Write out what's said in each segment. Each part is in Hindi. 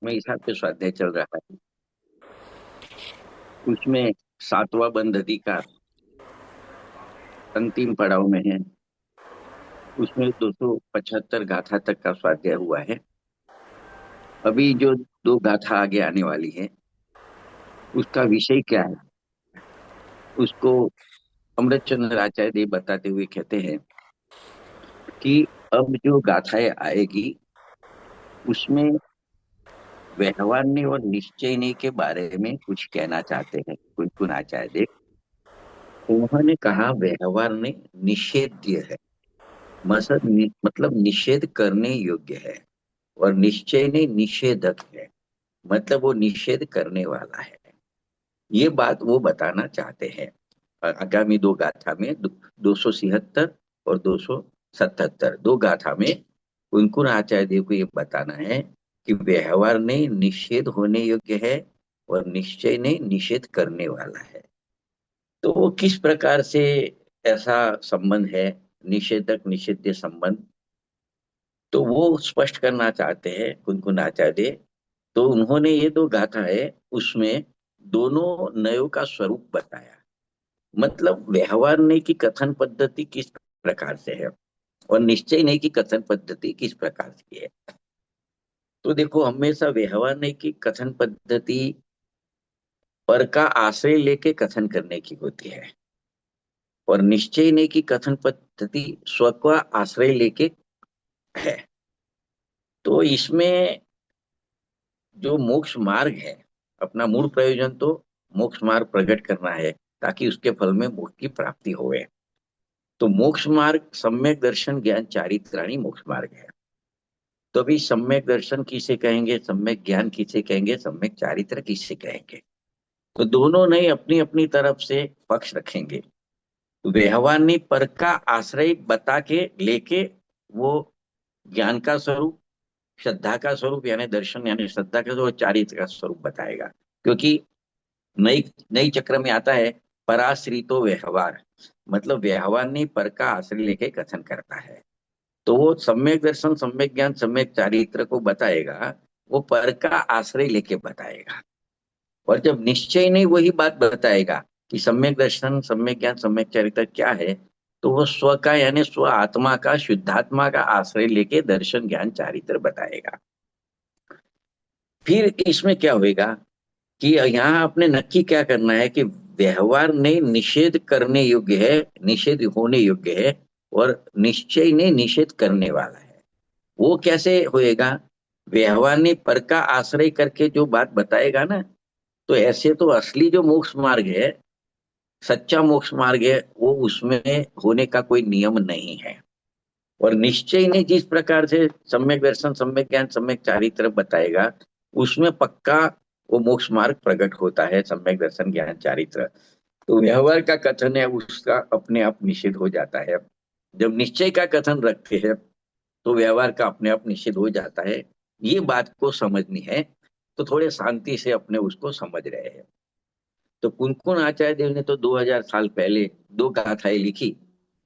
8वें हिसाब पे स्वाध्याय चल रहा है। उसमें 7वां बंध अधिकार अंतिम पड़ाव में है। उसमें 275 गाथा तक का स्वाध्याय हुआ है। अभी जो दो गाथा आगे आने वाली है उसका विषय क्या है, उसको अमृतचंद्र आचार्य देव बताते हुए कहते हैं कि अब जो गाथाएं आएगी उसमें व्यवहारने और निश्चयने के बारे में कुछ कहना चाहते हैं कुंकुन आचार्य देव। उन्होंने कहा व्यवहारने निषेध्य है, मतलब निषेध करने योग्य है, और निश्चय ने निषेधक है, मतलब वो निषेध करने वाला है। ये बात वो बताना चाहते हैं। और आगामी दो गाथा में 276 और 277 दो गाथा में कुंकुन आचार्य देव को ये बताना है कि व्यवहार ने निषेध होने योग्य है और निश्चय ने निषेध करने वाला है। तो वो किस प्रकार से ऐसा संबंध है, निषेधक निषिद्ध संबंध, तो वो स्पष्ट करना चाहते हैं कुंकुन आचार्य। तो उन्होंने ये दो गाथा है उसमें दोनों नयों का स्वरूप बताया, मतलब व्यवहार ने की कथन पद्धति किस प्रकार से है और निश्चय ने की कथन पद्धति किस प्रकार की है। तो देखो, हमेशा व्यवहार ने की कथन पद्धति पर का आश्रय लेके कथन करने की होती है, और निश्चय ने की कथन पद्धति स्व का आश्रय लेके है। तो इसमें जो मोक्ष मार्ग है, अपना मूल प्रयोजन तो मोक्ष मार्ग प्रकट करना है ताकि उसके फल में मोक्ष की प्राप्ति होवे। तो मोक्ष मार्ग सम्यक दर्शन ज्ञान चारित्राणी मोक्ष मार्ग है। तो अभी सम्यक दर्शन किसे कहेंगे, सम्यक ज्ञान किसे कहेंगे, सम्यक चारित्र किसे कहेंगे, तो दोनों ने अपनी अपनी तरफ से पक्ष रखेंगे। व्यवहार पर का आश्रय बता के लेके वो ज्ञान का स्वरूप, श्रद्धा का स्वरूप यानी दर्शन यानी श्रद्धा का स्वरूप, चारित्र का स्वरूप बताएगा। क्योंकि नई नई चक्र में आता है पराश्रितो व्यवहार, मतलब व्यवहार ने पर का आश्रय लेके कथन करता है। तो वो सम्यक दर्शन सम्यक ज्ञान सम्यक चारित्र को बताएगा, वो पर का आश्रय लेके बताएगा। और जब निश्चय नहीं वही बात बताएगा कि सम्यक दर्शन सम्यक ज्ञान सम्यक चरित्र क्या है, तो वो स्व का यानी स्व आत्मा का शुद्धात्मा का आश्रय लेके दर्शन ज्ञान चारित्र बताएगा। फिर इसमें क्या होएगा कि यहाँ आपने नक्की क्या करना है कि व्यवहार ने निषेध करने योग्य है, निषेध होने योग्य है, और निश्चय ने निषेध करने वाला है। वो कैसे होएगा, व्यवहार ने पर का आश्रय करके जो बात बताएगा ना, तो ऐसे तो असली जो मोक्ष मार्ग है, सच्चा मोक्ष मार्ग है, वो उसमें होने का कोई नियम नहीं है। और निश्चय ने जिस प्रकार से सम्यक दर्शन सम्यक ज्ञान सम्यक चारित्र बताएगा, उसमें पक्का वो मोक्ष मार्ग प्रकट होता है, सम्यक दर्शन ज्ञान चारित्र। तो व्यवहार का कथन है उसका अपने आप निषेध हो जाता है। जब निश्चय का कथन रखते हैं तो व्यवहार का अपने आप निषेध हो जाता है। ये बात को समझनी है, तो थोड़े शांति से अपने उसको समझ रहे हैं। तो कुंकुन आचार्य देव ने तो 2000 साल पहले दो गाथाएं लिखी।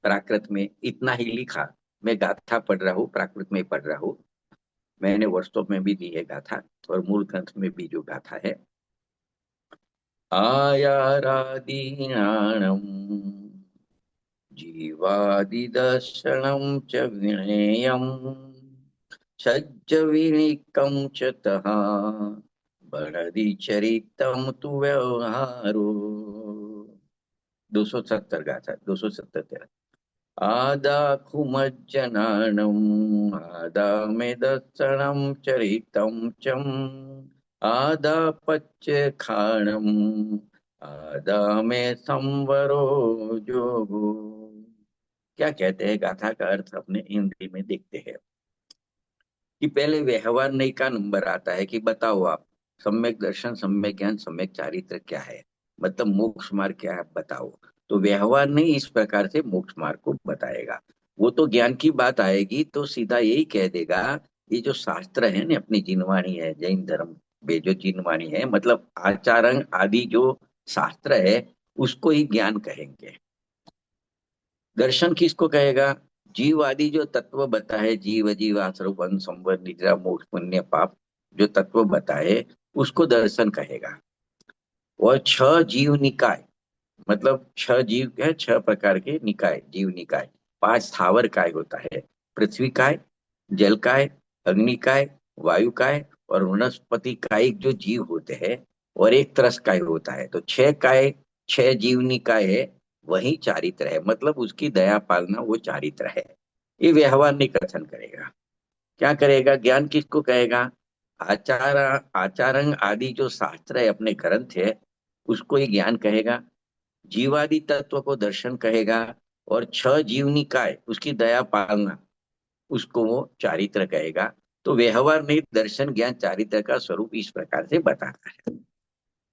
प्राकृत में इतना ही लिखा। मैं गाथा पढ़ रहा हूँ, प्राकृत में पढ़ रहा हूँ। मैंने वास्तव में भी दी है गाथा, और मूल ग्रंथ में भी जो गाथा है, आयारादीनाणम् जीवादिदर्शनं च विनेयम् सज्जविनिकं च तः बड़दी चरितम तु व्यवहारो। 270 गाथा, 277। आदाखुमज्जनानम् आदामेदर्शनं चरितं चम् आदापच्यखाणम् आदामे संवरो जोगो। क्या कहते हैं गाथा का अर्थ अपने हिंदी में देखते हैं कि पहले व्यवहार नहीं का नंबर आता है कि बताओ आप सम्यक दर्शन सम्यक ज्ञान सम्यक चारित्र क्या है, मतलब मोक्ष मार्ग क्या है बताओ। तो व्यवहार नहीं इस प्रकार से मोक्ष मार्ग को बताएगा। वो तो ज्ञान की बात आएगी तो सीधा यही कह देगा, ये जो शास्त्र है ना अपनी जिनवाणी है जैन धर्म में, जो जिनवाणी है मतलब आचारण आदि जो शास्त्र है उसको ही ज्ञान कहेंगे। दर्शन किसको कहेगा, जीव आदि जो तत्व बता है, जीव जीव आश्रव वन संवर निद्रा मोक्ष पुण्य पाप, जो तत्व बताए उसको दर्शन कहेगा। और छह जीव निकाय, मतलब छह जीव है, छह प्रकार के निकाय, जीव निकाय। पांच स्थावर काय होता है, पृथ्वी काय, जल काय, अग्नि काय, वायु काय और वनस्पति कायिक जो जीव होते हैं, और एक त्रस काय होता है। तो छह काय, छह जीव निकाय है, वही चारित्र है, मतलब उसकी दया पालना वो चारित्र है। ये व्यवहार नहीं कथन करेगा। क्या करेगा? ज्ञान किसको कहेगा? आचार, आचारंग आदि जो शास्त्र है, अपने ग्रंथ है, उसको ही ज्ञान कहेगा। जीवादि तत्व को दर्शन कहेगा। और छह जीवनी काय, उसकी दया पालना, उसको वो चारित्र कहेगा। तो व्यवहार नहीं, दर्शन ज्ञान चारित्र का स्वरूप इस प्रकार से बताता है।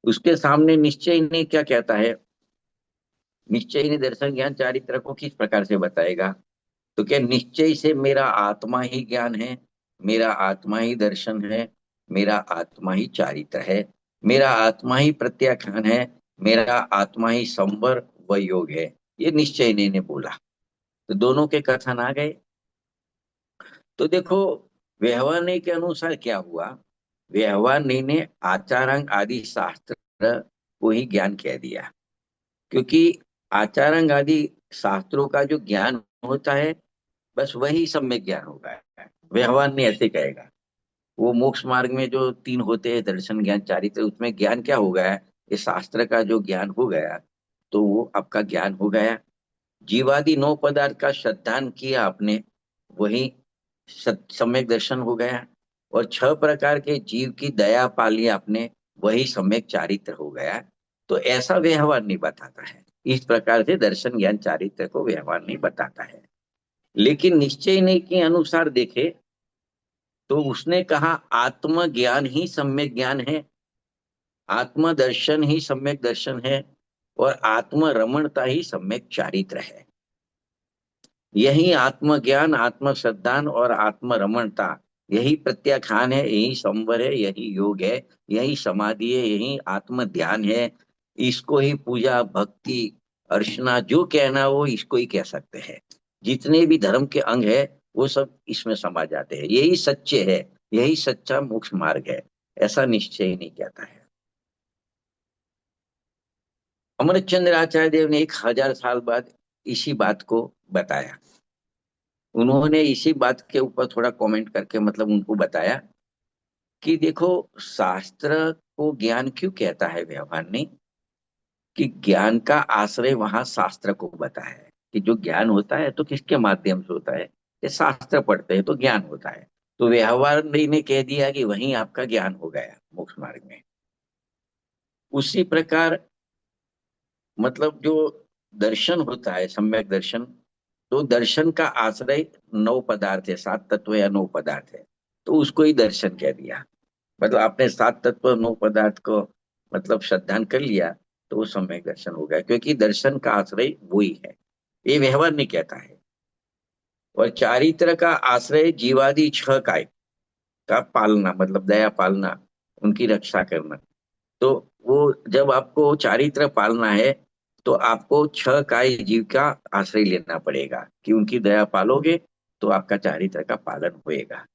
उसके सामने निश्चय नहीं क्या कहता है? निश्चय नहीं दर्शन ज्ञान चारित्र को किस प्रकार से बताएगा? तो क्या निश्चय से मेरा आत्मा ही ज्ञान है, मेरा आत्मा ही दर्शन है, मेरा आत्मा ही चारित्र है, मेरा आत्मा ही प्रत्याख्यान है, मेरा आत्मा ही संवर व योग है। ये निश्चय ने बोला। तो दोनों के कथन आ गए। तो देखो, व्यवहार के अनुसार क्या हुआ? व्यवहार ने आचारांग आदि शास्त्र को ही ज्ञान कह दिया, क्योंकि आचारांग आदि शास्त्रों का जो ज्ञान होता है, बस वही सम्यक ज्ञान होगा। व्यवहार नहीं ऐसे कहेगा। वो मोक्ष मार्ग में जो तीन होते हैं, दर्शन ज्ञान चारित्र, उसमें ज्ञान क्या हो गया? ये शास्त्र का जो ज्ञान हो गया, तो वो आपका ज्ञान हो गया। जीवादि नौ पदार्थ का श्रद्धान किया आपने, वही सम्यक दर्शन हो गया। और छह प्रकार के जीव की दया पाली आपने, वही सम्यक चारित्र हो गया। तो ऐसा व्यवहार नहीं बताता है। इस प्रकार से दर्शन ज्ञान चारित्र को व्यवहार नहीं बताता है। लेकिन निश्चय नहीं के अनुसार देखे, तो उसने कहा आत्मज्ञान ही सम्यक ज्ञान है, आत्म दर्शन ही सम्यक दर्शन है, और आत्म रमणता ही सम्यक चारित्र है। यही आत्मज्ञान, आत्म श्रद्धान और आत्म रमणता, यही प्रत्याख्यान है, यही संवर है, यही योग है, यही समाधि है, यही आत्म ध्यान है। इसको ही पूजा भक्ति अर्चना जो कहना हो, इसको ही कह सकते हैं। जितने भी धर्म के अंग है, वो सब इसमें समा जाते हैं। यही सच्चे है, यही सच्चा मोक्ष मार्ग है। ऐसा निश्चय नहीं कहता है। अमरचंद्र आचार्य देव ने 1000 साल बाद इसी बात को बताया। उन्होंने इसी बात के ऊपर थोड़ा कमेंट करके, मतलब उनको बताया कि देखो, शास्त्र को ज्ञान क्यों कहता है व्यवहार नहीं? कि ज्ञान का आश्रय वहां शास्त्र को बताया है। कि जो ज्ञान होता है तो किसके माध्यम से होता है? ये शास्त्र पढ़ते हैं तो ज्ञान होता है। तो व्यवहार ने कह दिया कि वहीं आपका ज्ञान हो गया मोक्ष मार्ग में। उसी प्रकार, मतलब जो दर्शन होता है, सम्यक दर्शन, तो दर्शन का आश्रय नौ पदार्थ है, सात तत्व या नौ पदार्थ है। तो उसको ही दर्शन कह दिया। मतलब आपने सात तत्व नौ पदार्थ को मतलब श्रद्धान कर लिया, तो वो सम्यक दर्शन हो गया, क्योंकि दर्शन का आश्रय वही है। ये व्यवहार नहीं कहता है। और चारित्र का आश्रय जीवादि छह काय का पालना, मतलब दया पालना, उनकी रक्षा करना। तो वो जब आपको चारित्र पालना है, तो आपको छह काय जीव का आश्रय लेना पड़ेगा, कि उनकी दया पालोगे तो आपका चारित्र का पालन होएगा।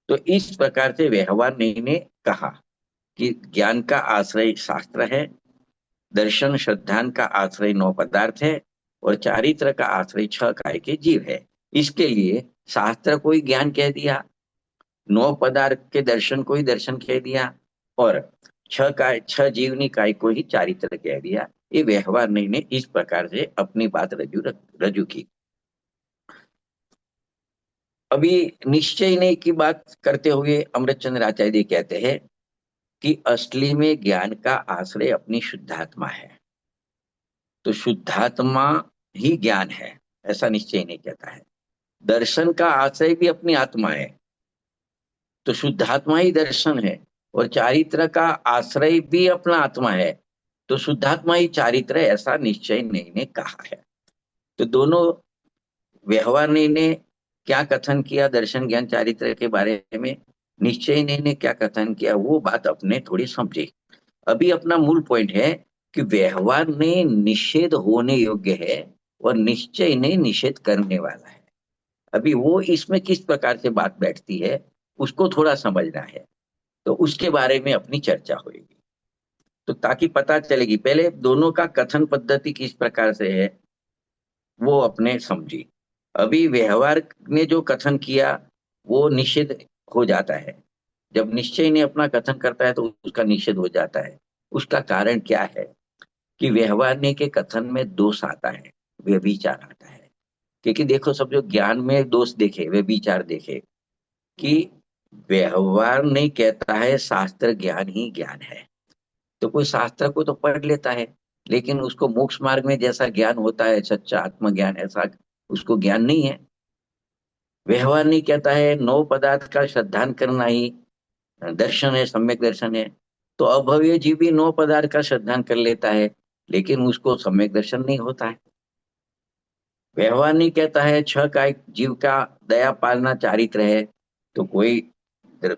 तो इस प्रकार से व्यवहार ने कहा कि ज्ञान का आश्रय शास्त्र है, दर्शन श्रद्धान का आश्रय नौ पदार्थ है, और चारित्र का आश्रय छह काय के जीव है। इसके लिए शास्त्र को ही ज्ञान कह दिया, नौ पदार्थ के दर्शन को ही दर्शन कह दिया, और छह जीवनी काय को ही चारित्र कह दिया। ये व्यवहार नहीं ने इस प्रकार से अपनी बात रजू की। अभी निश्चय नहीं की बात करते हुए अमृतचंद्र आचार्य कहते हैं कि असली में ज्ञान का आश्रय अपनी शुद्धात्मा है। तो शुद्धात्मा ही ज्ञान है, ऐसा निश्चय नहीं कहता है। दर्शन का आश्रय भी अपनी आत्मा है, तो शुद्धात्मा ही दर्शन है। और चारित्र का आश्रय भी अपना आत्मा है, तो शुद्धात्मा ही चारित्र है, ऐसा निश्चय नहीं ने कहा है। तो दोनों, व्यवहार ने क्या कथन किया दर्शन ज्ञान चारित्र के बारे में, निश्चय ने क्या कथन किया, वो बात अपने थोड़ी समझे। अभी अपना मूल पॉइंट है कि व्यवहार ने निषेध होने योग्य है, और निश्चय ने निषेध करने वाला है। अभी वो इसमें किस प्रकार से बात बैठती है, उसको थोड़ा समझना है। तो उसके बारे में अपनी चर्चा होगी। तो ताकि पता चलेगी, पहले दोनों का कथन पद्धति किस प्रकार से है वो अपने समझी। अभी व्यवहार ने जो कथन किया वो निषेध हो जाता है। जब निश्चय ने अपना कथन करता है तो उसका निषेध हो जाता है। उसका कारण क्या है कि व्यवहार ने के कथन में दोष आता है, व्यभिचार आता है। क्योंकि देखो, सब जो ज्ञान में दोष देखे, व्यभिचार देखे, कि व्यवहार नहीं कहता है शास्त्र ज्ञान ही ज्ञान है। तो कोई शास्त्र को तो पढ़ लेता है, लेकिन उसको मोक्ष मार्ग में जैसा ज्ञान होता है, सच्चा आत्मज्ञान, ऐसा उसको ज्ञान नहीं है। व्यवहार नहीं कहता है नौ पदार्थ का श्रद्धान करना ही दर्शन है, सम्यक दर्शन है। तो अभव्य जीव भी नौ पदार्थ का श्रद्धान कर लेता है, लेकिन उसको सम्यक दर्शन नहीं होता है। व्यवहार नहीं कहता है छह काय जीव का दया पालना चारित्र है। तो कोई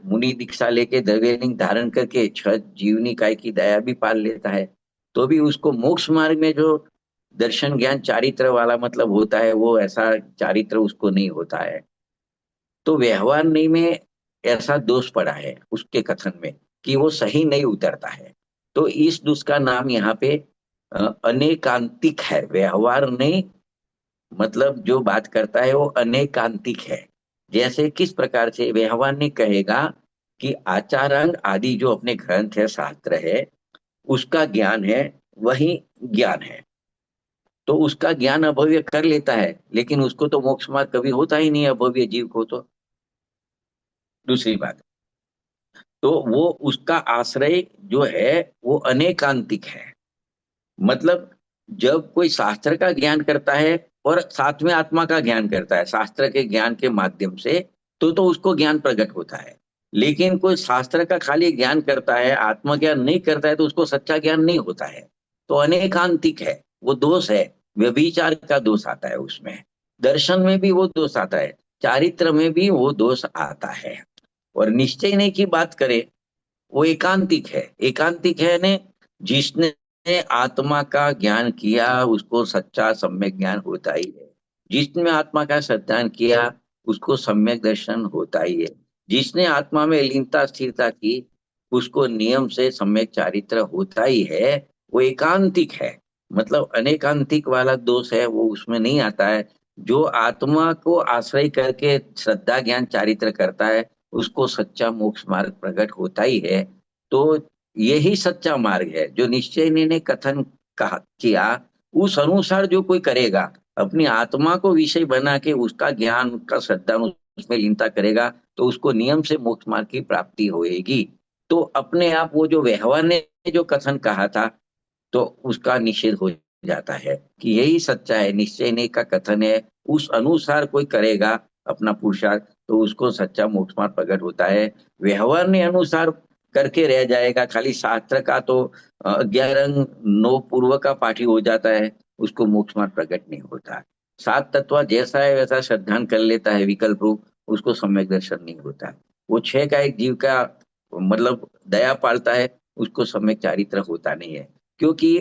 मुनि दीक्षा लेके द्रव्यलिंग धारण करके छह जीवनी काय की दया भी पाल लेता है, तो भी उसको मोक्ष मार्ग में जो दर्शन ज्ञान चारित्र वाला मतलब होता है, वो ऐसा चारित्र उसको नहीं होता है। तो व्यवहार नहीं में ऐसा दोष पड़ा है उसके कथन में कि वो सही नहीं उतरता है। तो इस दोष का नाम यहाँ पे अनेकांतिक है। व्यवहार नहीं मतलब जो बात करता है वो अनेकांतिक है। जैसे किस प्रकार से व्यवहार नहीं कहेगा कि आचारांग आदि जो अपने ग्रंथ है, शास्त्र है, उसका ज्ञान है, वही ज्ञान है। तो उसका ज्ञान अभव्य कर लेता है, लेकिन उसको तो मोक्ष मार्ग कभी होता ही नहीं है, अभव्य जीव को तो। दूसरी बात, तो वो उसका आश्रय जो है वो अनेकांतिक है। मतलब जब कोई शास्त्र का ज्ञान करता है और साथ में आत्मा का ज्ञान करता है शास्त्र के ज्ञान के माध्यम से, तो उसको ज्ञान प्रकट होता है। लेकिन कोई शास्त्र का खाली ज्ञान करता है, आत्मज्ञान नहीं करता है, तो उसको सच्चा ज्ञान नहीं होता है। तो अनेकांतिक है, वो दोष है। व्यभिचार का दोष आता है उसमें, दर्शन में भी वो दोष आता है, चारित्र में भी वो दोष आता है। और निश्चय नहीं की बात करें, वो एकांतिक है। एकांतिक है ने जिसने आत्मा का ज्ञान किया उसको सच्चा सम्यक ज्ञान होता ही है। जिसने आत्मा का सत्यान किया उसको सम्यक दर्शन होता ही है। जिसने आत्मा में लीनता स्थिरता की उसको नियम से सम्यक चारित्र होता ही है। वो एकांतिक है। मतलब अनेकांतिक वाला दोष है वो उसमें नहीं आता है। जो आत्मा को आश्रय करके श्रद्धा ज्ञान चारित्र करता है उसको सच्चा मोक्ष मार्ग प्रकट होता ही है। तो यही सच्चा मार्ग है जो निश्चय ने कथन कहा किया। उस अनुसार जो कोई करेगा, अपनी आत्मा को विषय बना के उसका ज्ञान का श्रद्धा उसमें लीनता करेगा, तो उसको नियम से मोक्ष मार्ग की प्राप्ति होएगी। तो अपने आप वो जो व्यवहार ने जो कथन कहा था, तो उसका निषेध हो जाता है कि यही सच्चा है, निश्चय ने का कथन है। उस अनुसार कोई करेगा अपना पुरुषार्थ, तो उसको सच्चा मोक्ष मार्ग प्रकट होता है। व्यवहार ने अनुसार करके रह जाएगा, खाली शास्त्र का तो 11 नौ पूर्व का पाठी हो जाता है, उसको मोक्ष मार्ग प्रकट नहीं होता। सात तत्व जैसा है वैसा श्रद्धान कर लेता है विकल्प रूप, उसको सम्यक दर्शन नहीं होता। वो छह का एक जीव का मतलब दया पालता है, उसको सम्यक चारित्र होता नहीं है। क्योंकि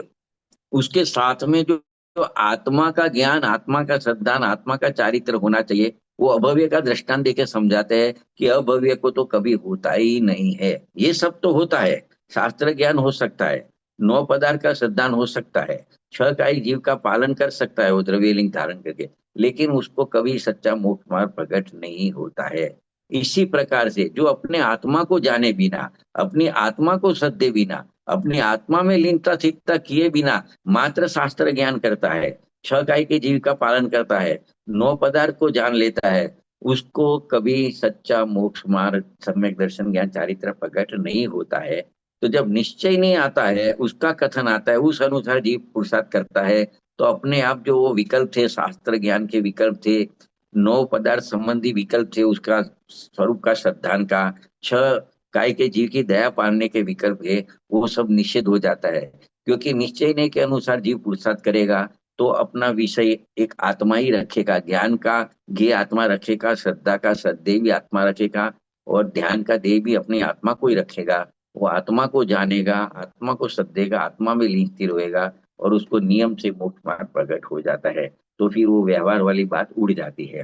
उसके साथ में जो आत्मा का ज्ञान, आत्मा का श्रद्धान, आत्मा का चारित्र होना चाहिए, वो अभव्य का दृष्टांत देके समझाते हैं कि अभव्य को तो कभी होता ही नहीं है। ये सब तो होता है, शास्त्र ज्ञान हो सकता है, नौ पदार्थ का श्रद्धान हो सकता है, छह का एक जीव का पालन कर सकता है वो द्रव्यलिंग धारण करके, लेकिन उसको कभी सच्चा मोक्ष मार्ग प्रकट नहीं होता है। इसी प्रकार से जो अपने आत्मा को जाने बिना, अपनी आत्मा को सदे बिना, अपनी आत्मा में लीनता चित्ता किए बिना मात्र शास्त्र ज्ञान करता है, छह काय के जीव का पालन करता है, नौ पदार्थ को जान लेता है, उसको कभी सच्चा मोक्ष मार्ग सम्यक दर्शन ज्ञान चारित्र प्रकट नहीं होता है। तो जब निश्चय नहीं आता है, उसका कथन आता है, उस अनुसार जीव पुरुषार्थ करता है, तो अपने आप जो वो विकल्प थे, शास्त्र ज्ञान के विकल्प थे, नौ पदार्थ संबंधी विकल्प थे, उसका स्वरूप का श्रद्धान का, छह काय के जीव की दया पालने के विकल्प है, वो सब निषेध हो जाता है। क्योंकि निश्चय नहीं के अनुसार जीव पुरुषार्थ करेगा तो अपना विषय एक आत्मा ही रखेगा, ज्ञान का ज्ञेय आत्मा रखेगा, श्रद्धा का श्रद्धेय भी आत्मा रखेगा, और ध्यान का देह भी अपनी आत्मा को ही रखेगा। वो आत्मा को जानेगा, आत्मा को श्रद्धेगा, आत्मा में लीन स्थिर होएगा, और उसको नियम से मोक्ष मार्ग प्रकट हो जाता है। तो फिर वो व्यवहार वाली बात उड़ जाती है।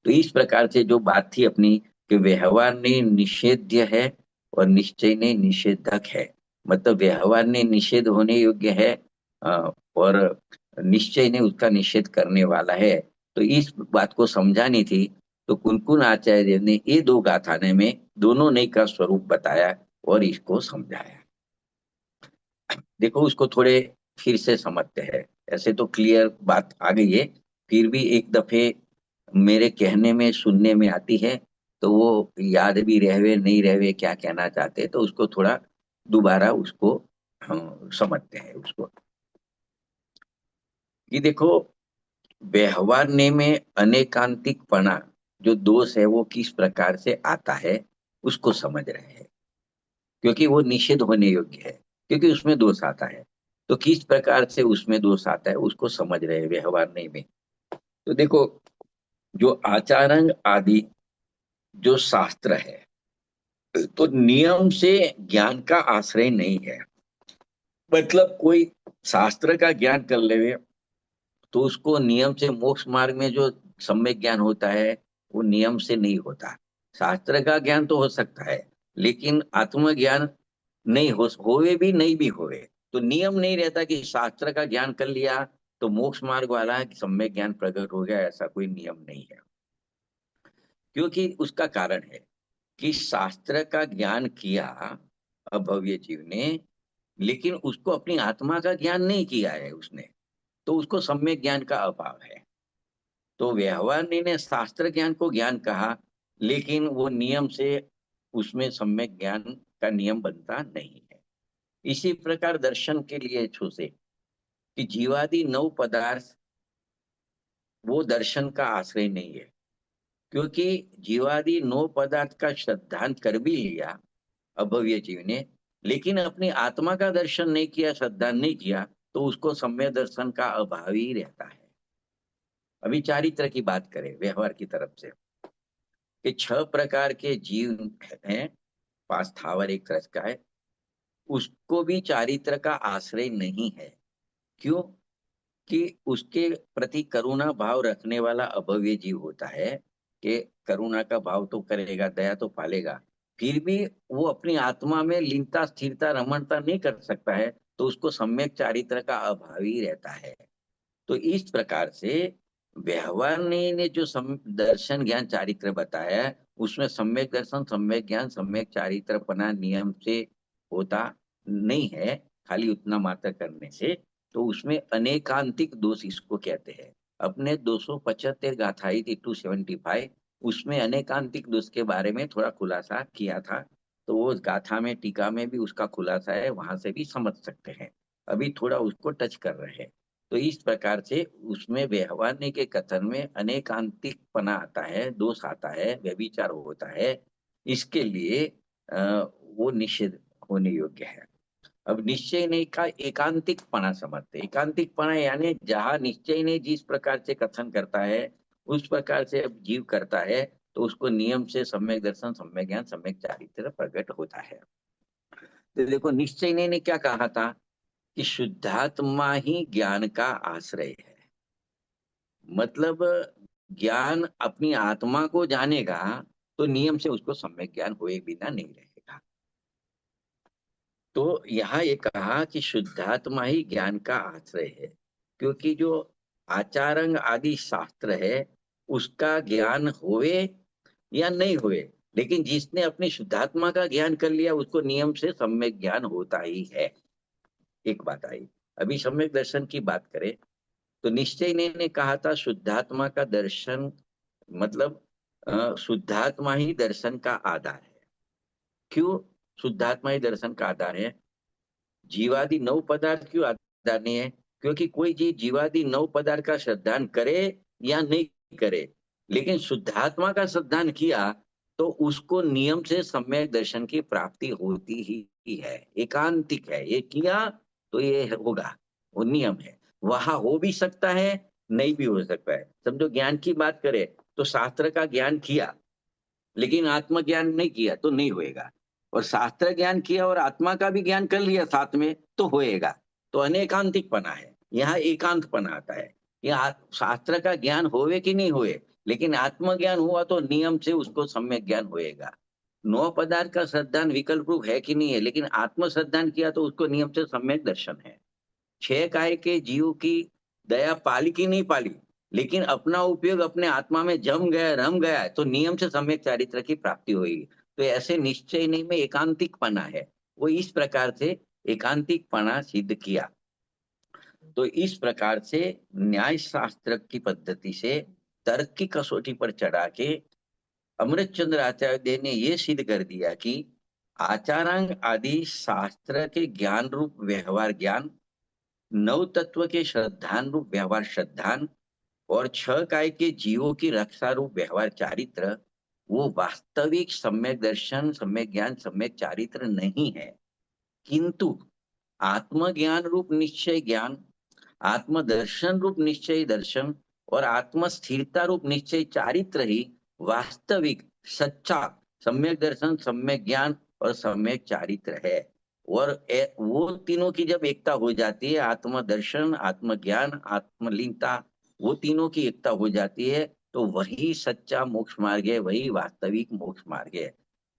तो इस प्रकार से जो बात थी अपनी कि व्यवहार ने निषेध्य है, और निश्चय ने निषेधक है, मतलब व्यवहार ने निषेध होने योग्य है, और निश्चय ने उसका निषेध करने वाला है। तो इस बात को समझानी थी, तो कुनकुन आचार्य ने ये दो गाथाने में दोनों नई का स्वरूप बताया और इसको समझाया। देखो उसको थोड़े फिर से समझते हैं। ऐसे तो क्लियर बात आ गई है, फिर भी एक दफे मेरे कहने में सुनने में आती है, तो वो याद भी रहवे नहीं रहवे क्या कहना चाहते हैं, तो उसको थोड़ा दोबारा उसको समझते हैं उसको। कि देखो, व्यवहारने में अनेकांतिकपना जो दोष है वो किस प्रकार से आता है उसको समझ रहे हैं, क्योंकि वो निषेध होने योग्य है, क्योंकि उसमें दोष आता है। तो किस प्रकार से उसमें दोष आता है उसको समझ रहे हैं व्यवहारने में। तो देखो, जो आचारंग आदि जो शास्त्र है, तो नियम से ज्ञान का आश्रय नहीं है। मतलब कोई शास्त्र का ज्ञान कर ले तो उसको नियम से मोक्ष मार्ग में जो सम्यक ज्ञान होता है वो नियम से नहीं होता। शास्त्र का ज्ञान तो हो सकता है, लेकिन आत्मज्ञान नहीं होवे भी नहीं भी होवे। तो नियम नहीं रहता कि शास्त्र का ज्ञान कर लिया तो मोक्ष मार्ग वाला सम्यक ज्ञान प्रकट हो गया, ऐसा कोई नियम नहीं है। क्योंकि उसका कारण है कि शास्त्र का ज्ञान किया अभव्य जीव ने, लेकिन उसको अपनी आत्मा का ज्ञान नहीं किया है उसने, तो उसको सम्यक ज्ञान का अभाव है। तो व्यवहार ने शास्त्र ज्ञान को ज्ञान कहा, लेकिन वो नियम से उसमें सम्यक ज्ञान का नियम बनता नहीं है। इसी प्रकार दर्शन के लिए छूसे कि जीवादि नौ पदार्थ वो दर्शन का आश्रय नहीं है, क्योंकि जीवादि नौ पदार्थ का श्रद्धांत कर भी लिया अभव्य जीव ने, लेकिन अपनी आत्मा का दर्शन नहीं किया, श्रद्धा नहीं किया, तो उसको सम्यक दर्शन का अभाव ही रहता है। अभी चारित्र की बात करें व्यवहार की तरफ से, कि 6 प्रकार के जीव हैं, 5 स्थावर एक रस का है, उसको भी चारित्र का आश्रय नहीं है। क्यों? कि उसके प्रति करुणा भाव रखने वाला अभव्य जीव होता है, कि करुणा का भाव तो करेगा, दया तो पालेगा, फिर भी वो अपनी आत्मा में लीनता स्थिरता रमणता नहीं कर सकता है, तो उसको सम्यक चारित्र का अभाव ही रहता है। तो इस प्रकार से व्यवहार ने जो दर्शन ज्ञान चारित्र बताया है, उसमें सम्यक दर्शन सम्यक ज्ञान सम्यक चारित्रपना नियम से होता नहीं है, खाली उतना मात्र करने से। तो उसमें अनेकांतिक दोष इसको कहते हैं। अपने 275 गाथाई थी 275, उसमें अनेकांतिक दोष के बारे में थोड़ा खुलासा किया था, तो वो गाथा में टीका में भी उसका खुलासा है, वहां से भी समझ सकते हैं। अभी थोड़ा उसको टच कर रहे हैं। तो इस प्रकार से उसमें व्यवहारने के कथन में अनेकांतिकपना आता है, दोष आता है, व्यभिचार होता है। इसके लिए वो निषेध होने योग्य है। अब निश्चय ने का एकांतिकपना समझते, एकांतिकपना यानी जहां निश्चय ने जिस प्रकार से कथन करता है उस प्रकार से अब जीव करता है, तो उसको नियम से सम्यक दर्शन सम्यक ज्ञान सम्यक चारित्र प्रकट होता है। तो देखो, निश्चय ने क्या कहा था कि शुद्धात्मा ही ज्ञान का आश्रय है। मतलब ज्ञान अपनी आत्मा को जानेगा तो नियम से उसको सम्यक ज्ञान हुए बिना नहीं रहेगा। तो यहाँ ये कहा कि शुद्धात्मा ही ज्ञान का आश्रय है, क्योंकि जो आचारंग आदि शास्त्र है उसका ज्ञान होवे या नहीं हुए, लेकिन जिसने अपनी शुद्धात्मा का ज्ञान कर लिया उसको नियम से सम्यक ज्ञान होता ही है। एक बात आई। अभी सम्यक दर्शन की बात करें, तो निश्चय ने कहा था शुद्धात्मा का दर्शन, मतलब शुद्धात्मा ही दर्शन का आधार है। क्यों शुद्धात्मा ही दर्शन का आधार है? जीवादि 9 पदार्थ क्यों आधार नहीं है? क्योंकि कोई जीवादि 9 पदार्थ का श्रद्धान करे या नहीं करे, लेकिन शुद्धात्मा का श्रद्धान किया तो उसको नियम से सम्यक दर्शन की प्राप्ति होती ही है। एकांतिक है, ये किया तो ये होगा, वो नियम है। वहां हो भी सकता है, नहीं भी हो सकता है। समझो ज्ञान की बात करें तो शास्त्र का ज्ञान किया लेकिन आत्मज्ञान नहीं किया तो नहीं होएगा, और शास्त्र ज्ञान किया और आत्मा का भी ज्ञान कर लिया साथ में तो होएगा। तो अनेकांतिकपना है, यहाँ एकांतपना आता है। यहाँ शास्त्र का ज्ञान होवे कि नहीं होए, लेकिन आत्मज्ञान हुआ तो नियम से उसको सम्यक ज्ञान होएगा। नौ पदार्थ का श्रद्धान विकल्प रूप है कि नहीं है, लेकिन आत्म श्रद्धान किया तो उसको नियम से सम्यक दर्शन है। छह काय के जीव की दया पाली की नहीं पाली, लेकिन अपना उपयोग अपने आत्मा में जम गया, रम गया है, तो नियम से सम्यक चारित्र की प्राप्ति होगी। तो ऐसे निश्चय नहीं में एकांतिकपना है, वो इस प्रकार से एकांतिकपना सिद्ध किया। तो इस प्रकार से न्याय शास्त्र की पद्धति से तर्क की कसौटी पर चढ़ा के अमृतचंद्र आचार्य ने यह सिद्ध कर दिया कि आचारांग आदि शास्त्र के ज्ञान रूप व्यवहार ज्ञान, नव तत्व के श्रद्धान रूप व्यवहार श्रद्धान और छह काय के जीवों की रक्षा रूप व्यवहार चारित्र, वो वास्तविक सम्यक दर्शन, सम्यक ज्ञान, सम्यक चारित्र नहीं है, किंतु आत्मज्ञान रूप निश्चय ज्ञान, आत्मदर्शन रूप निश्चय दर्शन और आत्म स्थिरता रूप निश्चय चारित्र ही वास्तविक सच्चा सम्यक दर्शन, सम्यक ज्ञान और सम्यक चारित्र है। और वो तीनों की जब एकता हो जाती है, आत्म दर्शन, आत्म ज्ञान, आत्मलीनता, वो तीनों की एकता हो जाती है, तो वही सच्चा मोक्ष मार्ग है, वही वास्तविक मोक्ष मार्ग है।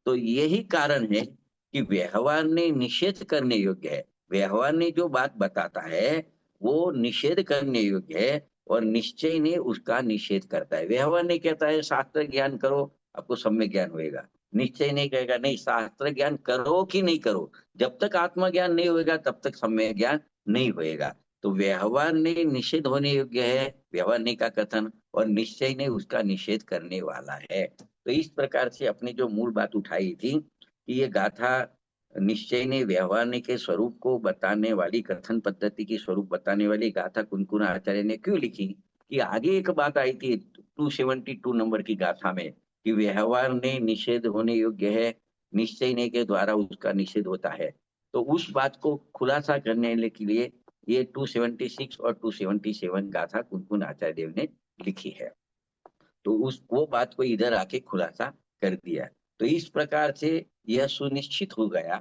तो यही कारण है कि व्यवहार ने निषेध करने योग्य है। व्यवहार ने जो बात बताता है वो निषेध करने योग्य है, और निश्चय ने उसका निषेध करता है। व्यवहार नहीं कहता है शास्त्र ज्ञान करो आपको सम्यक ज्ञान होएगा, निश्चय नहीं कहेगा नहीं शास्त्र ज्ञान करो कि नहीं करो, जब तक आत्मज्ञान नहीं होएगा तब तक सम्यक ज्ञान नहीं होएगा। तो व्यवहार ने निषेध होने योग्य है, व्यवहार ने का कथन, और निश्चय ने उसका निषेध करने वाला है। तो इस प्रकार से अपनी जो मूल बात उठाई थी कि ये गाथा निश्चय ने व्यवहार के स्वरूप को बताने वाली, कथन पद्धति की स्वरूप बताने वाली गाथा कुनकुन आचार्य ने क्यों लिखी, कि आगे एक बात आई थी 272 नंबर की गाथा में कि व्यवहार ने निषेध होने योग्य है, निश्चय ने के द्वारा उसका निषेध होता है। तो उस बात को खुलासा करने के लिए ये 276 और 277 गाथा कुनकुन आचार्य देव ने लिखी है। तो उस वो बात को इधर आके खुलासा कर दिया। तो इस प्रकार से यह सुनिश्चित हो गया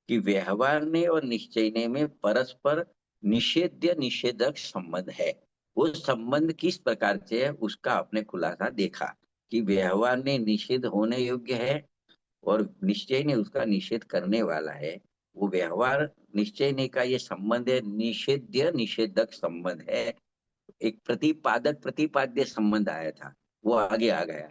कि व्यवहार ने और निश्चय ने में परस्पर निषेध्य निषेधक संबंध है। वो संबंध किस प्रकार से है उसका आपने खुलासा देखा कि व्यवहार ने निषेध होने योग्य है और निश्चय ने उसका निषेध करने वाला है। वो व्यवहार निश्चय ने का ये संबंध है, निषेध्य निषेधक संबंध है। एक प्रतिपादक प्रतिपाद्य संबंध आया था, वो आगे आ गया।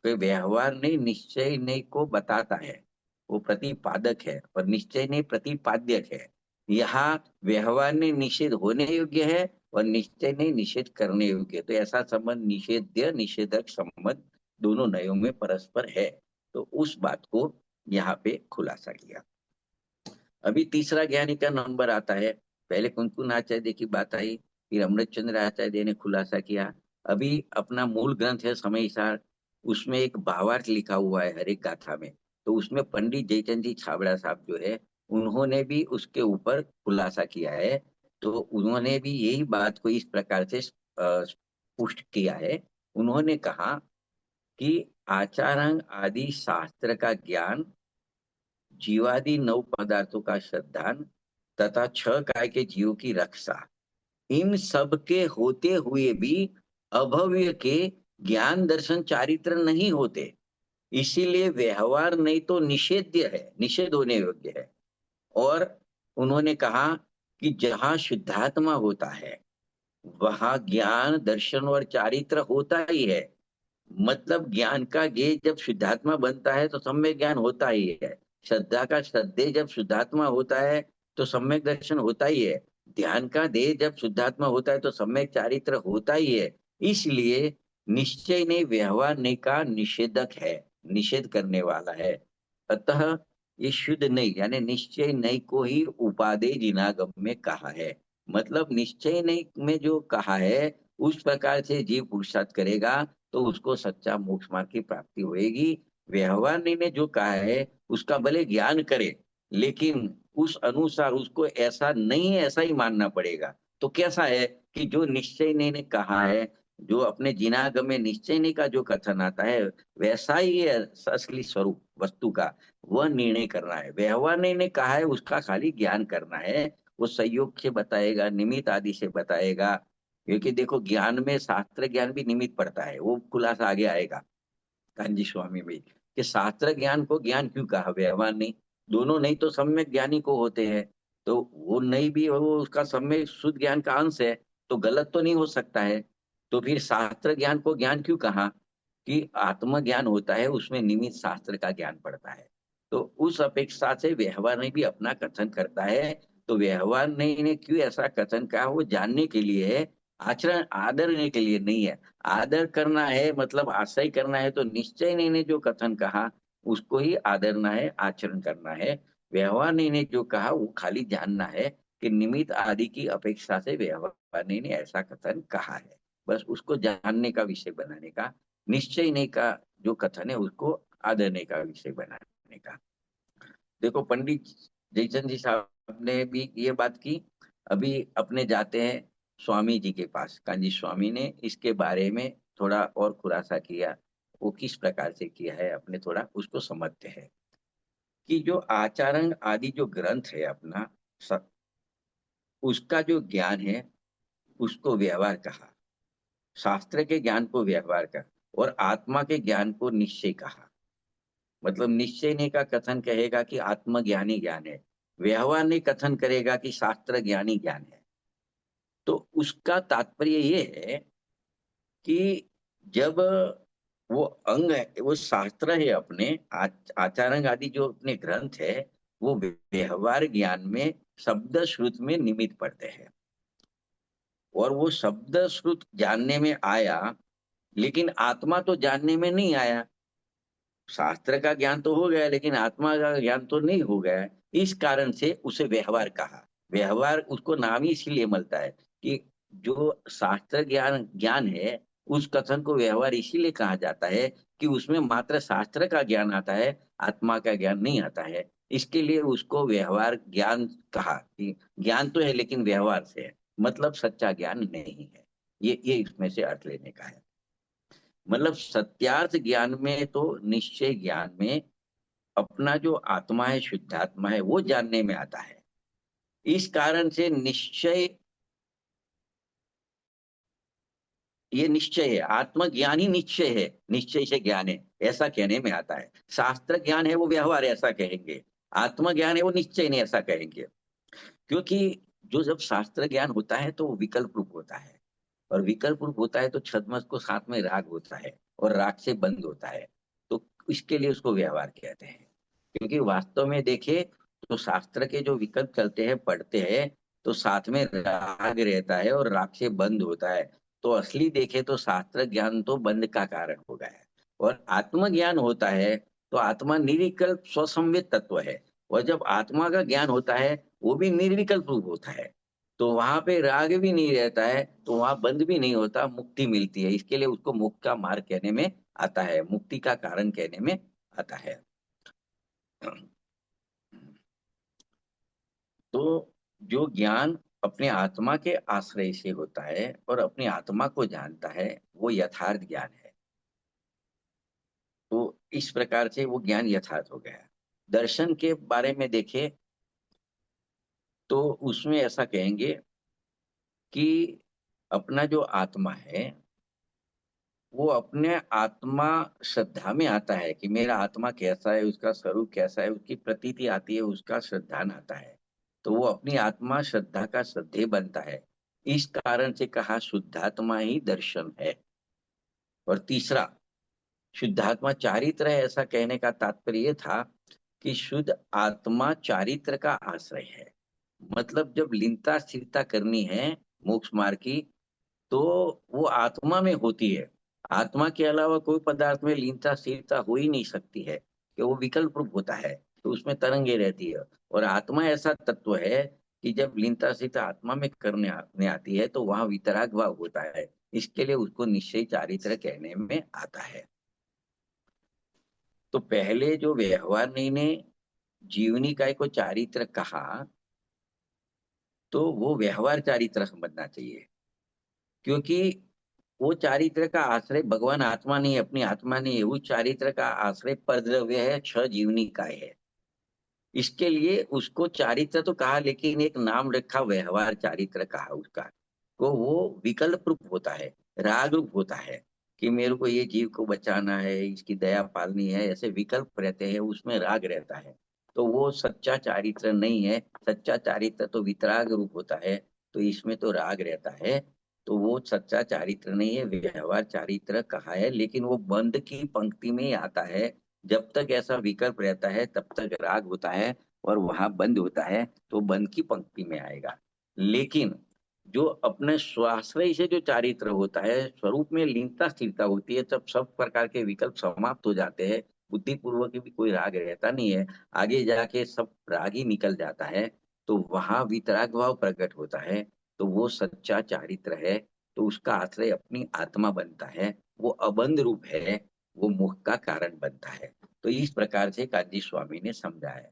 तो व्यवहार ने निश्चय ने को बताता है, वो प्रतिपादक है, और निश्चय ने प्रतिपाद्यक है। यहाँ व्यवहार ने निषेध होने योग्य है और निश्चय ने निषेध करने योग्य है। तो ऐसा संबंध निषेध्य निषेधक संबंध दोनों नयों में परस्पर है। तो उस बात को यहाँ पे खुलासा किया। अभी तीसरा ज्ञानी का नंबर आता है। पहले कुनकुन आचार्य की बात आई, फिर अमृतचंद्र आचार्य ने खुलासा किया। अभी अपना मूल ग्रंथ है समय सार, उसमें एक भावार्थ लिखा हुआ है हर एक गाथा में। तो उसमें पंडित जयचंद जी छाबड़ा साहब जो है उन्होंने भी उसके ऊपर खुलासा किया है। तो उन्होंने भी यही बात को इस प्रकार से पुष्ट किया है। उन्होंने कहा कि आचारांग आदि शास्त्र का ज्ञान, जीवादि नौ पदार्थों का श्रद्धान तथा छह काय के जीवों की रक्षा, इन सब के होते हुए भी अभव्य के ज्ञान दर्शन चारित्र नहीं होते, इसीलिए व्यवहार नहीं तो निषेध्य है, निषेध होने योग्य है। और उन्होंने कहा कि जहां शुद्धात्मा होता है वहां ज्ञान दर्शन और चारित्र होता ही है। मतलब ज्ञान का गेय जब शुद्धात्मा बनता है तो सम्यक ज्ञान होता ही है। श्रद्धा का श्रद्धेय जब शुद्धात्मा होता है तो सम्यक दर्शन होता ही है। ध्यान का देह जब शुद्धात्मा होता है तो सम्यक चारित्र होता ही है। इसलिए निश्चय ने व्यवहार ने का निषेधक है, निषेध करने वाला है। अतः ये शुद्ध नहीं, यानी निश्चय नहीं को ही उपादेय जिनागम में कहा है। मतलब निश्चय नहीं में जो कहा है उस प्रकार से जीव पुरुषार्थ करेगा तो उसको सच्चा मोक्ष मार्ग की प्राप्ति होएगी। व्यवहार ने जो कहा है उसका भले ज्ञान करे, लेकिन उस अनुसार उसको ऐसा नहीं है ऐसा ही मानना पड़ेगा। तो कैसा है कि जो निश्चय ने कहा है, जो अपने जिनागम में निश्चय ने का जो कथन आता है वैसा ही है असली स्वरूप वस्तु का, वह निर्णय करना है। व्यवहार ने कहा है उसका खाली ज्ञान करना है, वो संयोग से बताएगा, निमित्त आदि से बताएगा। क्योंकि देखो ज्ञान में शास्त्र ज्ञान भी निमित्त पड़ता है, वो खुलासा आगे आएगा कांजी स्वामी में। कि शास्त्र ज्ञान को ज्ञान क्यों कहा, व्यवहार नहीं। दोनों नहीं तो सम्यक ज्ञानी को होते हैं, तो वो नहीं भी वो उसका सम्यक शुद्ध ज्ञान का अंश है, तो गलत तो नहीं हो सकता है। तो फिर शास्त्र ज्ञान को ज्ञान क्यों कहा, कि आत्मज्ञान होता है उसमें निमित्त शास्त्र का ज्ञान पड़ता है। तो उस अपेक्षा से व्यवहार ने भी अपना कथन करता है। तो व्यवहार ने क्यों ऐसा कथन कहा, वो जानने के लिए है, आचरण आदरने के लिए नहीं है। आदर करना है मतलब आश्रय करना है, तो निश्चय ने जो कथन कहा उसको ही आदरना है, आचरण करना है। व्यवहार ने जो कहा वो खाली जानना है कि निमित्त आदि की अपेक्षा से व्यवहार ने ऐसा कथन कहा है, बस उसको जानने का विषय बनाने का। निश्चय नहीं का जो कथन है उसको आदरने का विषय बनाने का। देखो पंडित जयचंद जी साहब ने भी ये बात की। अभी अपने जाते हैं स्वामी जी के पास, कांजी स्वामी ने इसके बारे में थोड़ा और खुलासा किया। वो किस प्रकार से किया है अपने थोड़ा उसको समझते हैं। कि जो आचरण आदि जो ग्रंथ है अपना, उसका जो ज्ञान है उसको व्यवहार कहा, शास्त्र के ज्ञान को व्यवहार कहा, और आत्मा के ज्ञान को निश्चय कहा। मतलब निश्चय ने का कथन कहेगा कि आत्मज्ञानी ज्ञान है, व्यवहार ने कथन करेगा कि शास्त्र ज्ञानी ज्ञान है। तो उसका तात्पर्य ये है कि जब वो अंग है, वो शास्त्र है अपने आचारंग आदि जो अपने ग्रंथ है, वो व्यवहार ज्ञान में शब्द श्रुत में निमित्त पड़ते हैं। और वो शब्द श्रुत जानने में आया, लेकिन आत्मा तो जानने में नहीं आया। शास्त्र का ज्ञान तो हो गया लेकिन आत्मा का ज्ञान तो नहीं हो गया। इस कारण से उसे व्यवहार कहा। व्यवहार उसको नाम ही इसीलिए मिलता है कि जो शास्त्र ज्ञान ज्ञान है उस कथन को व्यवहार इसीलिए कहा जाता है कि उसमें मात्र शास्त्र का ज्ञान आता है, आत्मा का ज्ञान नहीं आता है। इसके लिए उसको व्यवहार ज्ञान कहा कि ज्ञान तो है लेकिन व्यवहार से है, मतलब सच्चा ज्ञान नहीं है। ये इसमें से अर्थ लेने का है। मतलब सत्यार्थ ज्ञान में तो निश्चय ज्ञान में अपना जो आत्मा है, शुद्धात्मा है, वो जानने में आता है। इस कारण से निश्चय, ये निश्चय है, आत्मज्ञान ही निश्चय है, निश्चय से ज्ञान है ऐसा कहने में आता है। शास्त्र ज्ञान है वो व्यवहार ऐसा कहेंगे, आत्मज्ञान है वो निश्चय नहीं ऐसा कहेंगे। क्योंकि जो जब शास्त्र ज्ञान होता है तो वो विकल्प रूप होता है, और विकल्प रूप होता है तो छद्मस को साथ में राग होता है, और राग से बंद होता है। तो इसके लिए उसको व्यवहार कहते हैं। क्योंकि वास्तव में देखे तो शास्त्र के जो विकल्प चलते हैं पढ़ते हैं, तो साथ में राग रहता है और राग से बंद होता है। तो असली देखे तो शास्त्र ज्ञान तो बंद का कारण हो गया है। और आत्मज्ञान होता है तो आत्मा निर्विकल्प स्वसंवेद तत्व है। और जब आत्मा का ज्ञान होता है वो भी निर्विकल्प रूप होता है, तो वहां पे राग भी नहीं रहता है, तो वहां बंद भी नहीं होता, मुक्ति मिलती है। इसके लिए उसको मुक्त का मार्ग कहने में आता है, मुक्ति का कारण कहने में आता है। तो जो ज्ञान अपने आत्मा के आश्रय से होता है और अपनी आत्मा को जानता है, वो यथार्थ ज्ञान है। तो इस प्रकार से वो ज्ञान यथार्थ हो गया। दर्शन के बारे में देखें तो उसमें ऐसा कहेंगे कि अपना जो आत्मा है वो अपने आत्मा श्रद्धा में आता है कि मेरा आत्मा कैसा है, उसका स्वरूप कैसा है, उसकी प्रतीति आती है, उसका श्रद्धान आता है। तो वो अपनी आत्मा श्रद्धा का श्रद्धेय बनता है। इस कारण से कहा शुद्धात्मा ही दर्शन है। और तीसरा, शुद्धात्मा चारित्र है, ऐसा कहने का तात्पर्य ये था कि शुद्ध आत्मा चारित्र का आश्रय है। मतलब जब लीनता स्थिरता करनी है मोक्ष मार्ग की, तो वो आत्मा में होती है। आत्मा के अलावा कोई पदार्थ में लीनता स्थिरता हो ही नहीं सकती है, कि वो विकल्प रूप होता है, तो उसमें तरंगे रहती है। और आत्मा ऐसा तत्व है कि जब लीनता स्थिरता आत्मा में करने आती है तो वहां वितराग भाव होता है। इसके लिए उसको निश्चय चारित्र कहने में आता है। तो पहले जो व्यवहार ने जीवनी काय को चारित्र कहा, तो वो व्यवहार चारित्र समझना चाहिए। क्योंकि वो चारित्र का आश्रय भगवान आत्मा नहीं, अपनी आत्मा नहीं है, उस चारित्र का आश्रय परद्रव्य है, छह जीवनी काय है। इसके लिए उसको चारित्र तो कहा, लेकिन एक नाम रखा व्यवहार चारित्र कहा उसका। को वो विकल्प रूप होता है, राग रूप होता है, कि मेरे को ये जीव को बचाना है, इसकी दया पालनी है, ऐसे विकल्प रहते हैं, उसमें राग रहता है। तो वो सच्चा चारित्र नहीं है। सच्चा चारित्र तो वितराग रूप होता है, तो इसमें तो राग रहता है। तो वो सच्चा चारित्र नहीं है, व्यवहार चारित्र कहा है, लेकिन वो बंद की पंक्ति में ही आता है। जब तक ऐसा विकल्प रहता है तब तक राग होता है, और वहां बंद होता है तो बंद की पंक्ति में आएगा। लेकिन जो अपने स्वाश्रय से जो चारित्र होता है, स्वरूप में लीनता स्थिरता होती है, तब सब प्रकार के विकल्प समाप्त हो जाते हैं। बुद्धि पूर्वक भी कोई राग रहता नहीं है, आगे जाके सब राग ही निकल जाता है। तो वहां वितराग भाव प्रकट होता है, तो वो सच्चा चारित्र है। तो उसका आश्रय अपनी आत्मा बनता है, वो अबंध रूप है, वो मोह का कारण बनता है। तो इस प्रकार से काजी स्वामी ने समझा है।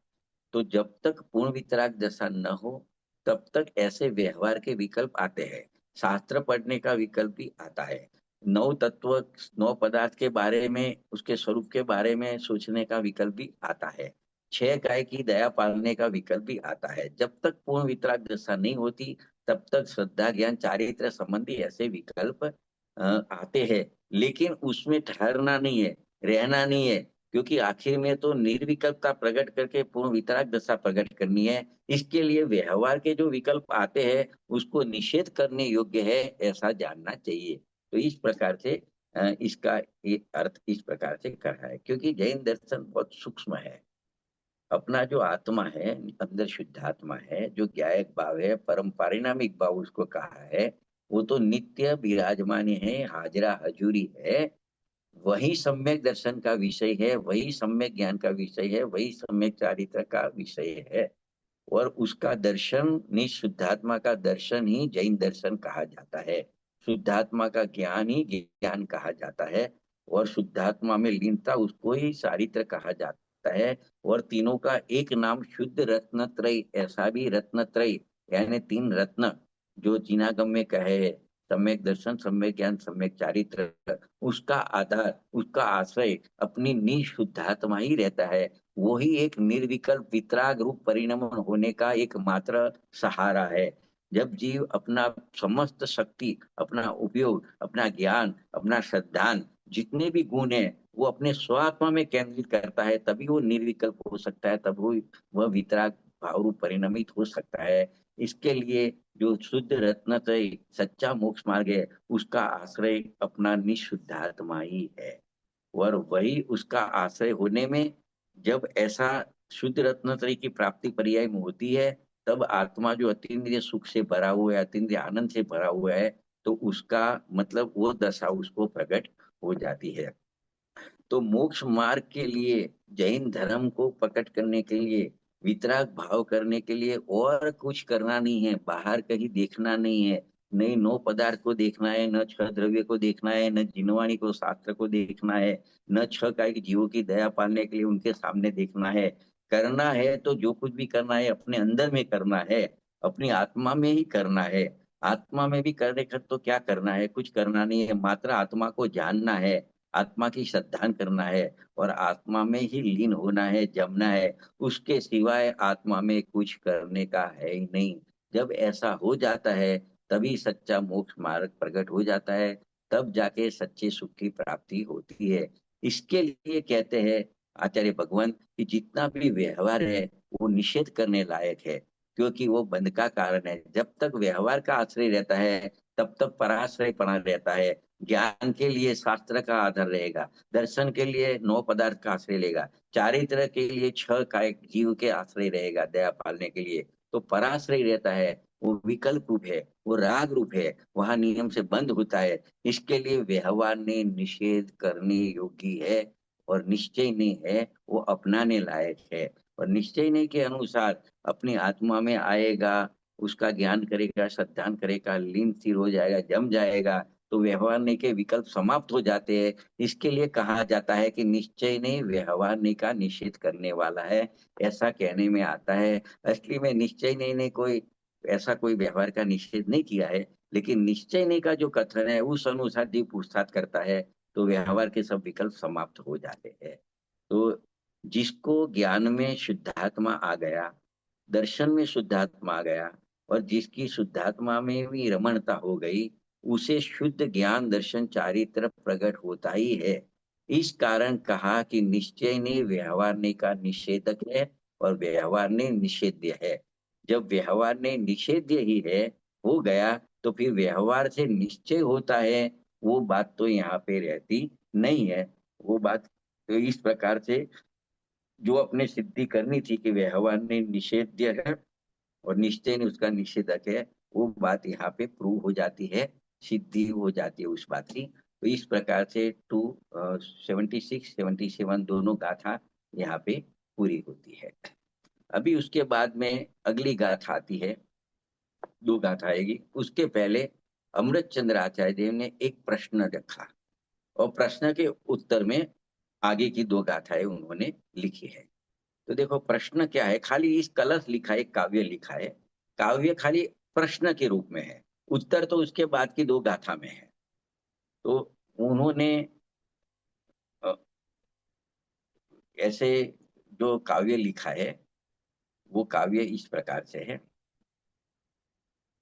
तो जब तक पूर्ण वितराग दशा न हो, तब तक ऐसे व्यवहार के विकल्प आते हैं। शास्त्र पढ़ने का विकल्प भी आता है। नौ तत्व, नौ पदार्थ के बारे में, उसके स्वरूप के बारे में सोचने का विकल्प भी आता है। छह काय की दया पालने का विकल्प भी आता है। जब तक पूर्ण वितराग दशा नहीं होती, तब तक श्रद्धा ज्ञान चारित्र संबंधी ऐसे विकल्प आते हैं। लेकिन उसमें ठहरना नहीं है, रहना नहीं है, क्योंकि आखिर में तो निर्विकल्पता प्रकट करके पूर्ण वितराग दशा प्रकट करनी है। इसके लिए व्यवहार के जो विकल्प आते हैं उसको निषेध करने योग्य है, ऐसा जानना चाहिए। तो इस प्रकार से इसका ये अर्थ इस प्रकार से कर रहा है, क्योंकि जैन दर्शन बहुत सूक्ष्म है। अपना जो आत्मा है, अंदर शुद्ध आत्मा है, जो ज्ञायक भाव है, परम पारिणामिक भाव उसको कहा है, वो तो नित्य विराजमान है, हाजरा हजूरी है। वही सम्यक दर्शन का विषय है, वही सम्यक ज्ञान का विषय है, वही सम्यक चारित्र का विषय है। और उसका दर्शन, निशुद्धात्मा का दर्शन ही जैन दर्शन कहा जाता है। शुद्धात्मा का ज्ञान ही ज्ञान कहा जाता है, और शुद्धात्मा में लीनता उसको ही चारित्र कहा जाता है। और तीनों का एक नाम शुद्ध रत्नत्रय, ऐसा भी रत्नत्रय, यानी तीन रत्न जो जिनागम में कहे है, सम्यक दर्शन, सम्यक ज्ञान, सम्यक चारित्र, उसका आधार, उसका आश्रय अपनी निशुद्धात्मा ही रहता है। वो ही एक निर्विकल्प वितराग रूप परिणमन होने का एक मात्र सहारा है। जब जीव अपना समस्त शक्ति, अपना उपयोग, अपना ज्ञान, अपना श्रद्धान, जितने भी गुण है, वो अपने स्वात्मा में केंद्रित करता है, तभी वो निर्विकल्प हो सकता है, तब वो वह वितराग भाव रूप परिणमित हो सकता है। इसके लिए जो शुद्ध रत्नत्रय सच्चा मोक्ष मार्ग है, उसका आश्रय अपना निशुद्धात्मा ही है। और वही उसका आश्रय होने में, जब ऐसा शुद्ध रत्नत्रय की प्राप्ति पर्याय में होती है, तब आत्मा जो अतीन्द्रिय सुख से भरा हुआ है, अतीन्द्रिय आनंद से भरा हुआ है, तो उसका मतलब वो दशा उसको प्रकट हो जाती है। तो मोक्ष मार्ग के लिए, जैन धर्म को प्रकट करने के लिए, वितराग भाव करने के लिए और कुछ करना नहीं है, बाहर कहीं देखना नहीं है। नहीं नौ पदार्थ को देखना है, न छह द्रव्य को देखना है, न जिनवाणी को, शास्त्र को देखना है, न छह कायिक जीवों की दया पालने के लिए उनके सामने देखना है। करना है तो जो कुछ भी करना है अपने अंदर में करना है, अपनी आत्मा में ही करना है। आत्मा में भी करने का तो क्या करना है, कुछ करना नहीं है, मात्र आत्मा को जानना है, आत्मा की श्रद्धान करना है, और आत्मा में ही लीन होना है, जमना है। उसके सिवाय आत्मा में कुछ करने का है ही नहीं। जब ऐसा हो जाता है, तभी सच्चा मोक्ष मार्ग प्रकट हो जाता है, तब जाके सच्चे सुख की प्राप्ति होती है। इसके लिए कहते हैं आचार्य भगवान कि जितना भी व्यवहार है वो निषेध करने लायक है, क्योंकि वो बंध का कारण है। जब तक व्यवहार का आश्रय रहता है, तब तक पराश्रय पना रहता है। ज्ञान के लिए शास्त्र का आधार रहेगा, दर्शन के लिए नौ पदार्थ का आश्रय लेगा, चारित्र के लिए छह कायिक जीव के आश्रय रहेगा दया पालने के लिए। तो पराश्रय रहता है, वो विकल्प रूप है, वो राग रूप है, वहां नियम से बंद होता है। इसके लिए व्यवहार ने निषेध करने योग्य है, और निश्चय नहीं है वो अपनाने लायक है। और निश्चय नहीं के अनुसार अपनी आत्मा में आएगा, उसका ज्ञान करेगा, श्रद्धान करेगा, लीन स्थिर हो जाएगा, जम जाएगा, तो व्यवहार के विकल्प समाप्त हो जाते हैं। इसके लिए कहा जाता है कि निश्चय नहीं व्यवहार का निषेध करने वाला है, ऐसा कहने में आता है। असली में निश्चय नहीं ने कोई ऐसा कोई व्यवहार का निषेध नहीं किया है, लेकिन निश्चय नहीं का जो कथन है उस अनुसार जीव पूछताछ करता है, तो व्यवहार के सब विकल्प समाप्त हो जाते हैं। तो जिसको ज्ञान में शुद्धात्मा आ गया, दर्शन में शुद्धात्मा आ गया, और जिसकी शुद्धात्मा में भी रमणता हो गई, उसे शुद्ध ज्ञान दर्शन चारित्र प्रकट होता ही है। इस कारण कहा कि निश्चय ने व्यवहार का निषेधक है और व्यवहार ने निषेध्य है। जब व्यवहार ने निषेध्य ही है हो गया, तो फिर व्यवहार से निश्चय होता है, वो बात तो यहाँ पे रहती नहीं है। वो बात तो इस प्रकार से जो अपने सिद्धि करनी थी कि व्यवहार ने निषेध्य है और निश्चय ने उसका निषेधक है, वो बात यहाँ पे प्रूव हो जाती है, सिद्धि हो जाती है उस बात की। तो इस प्रकार से 276 77 दोनों गाथा यहाँ पे पूरी होती है। अभी उसके बाद में अगली गाथा आती है, दो गाथा आएगी। उसके पहले अमृत चंद्र आचार्य देव ने एक प्रश्न रखा और प्रश्न के उत्तर में आगे की दो गाथाएं उन्होंने लिखी है। तो देखो प्रश्न क्या है, खाली इस कलश लिखा है, काव्य लिखा है, काव्य खाली प्रश्न के रूप में है, उत्तर तो उसके बाद की दो गाथा में है। तो उन्होंने अ, ऐसे जो काव्य लिखा है वो काव्य इस प्रकार से है।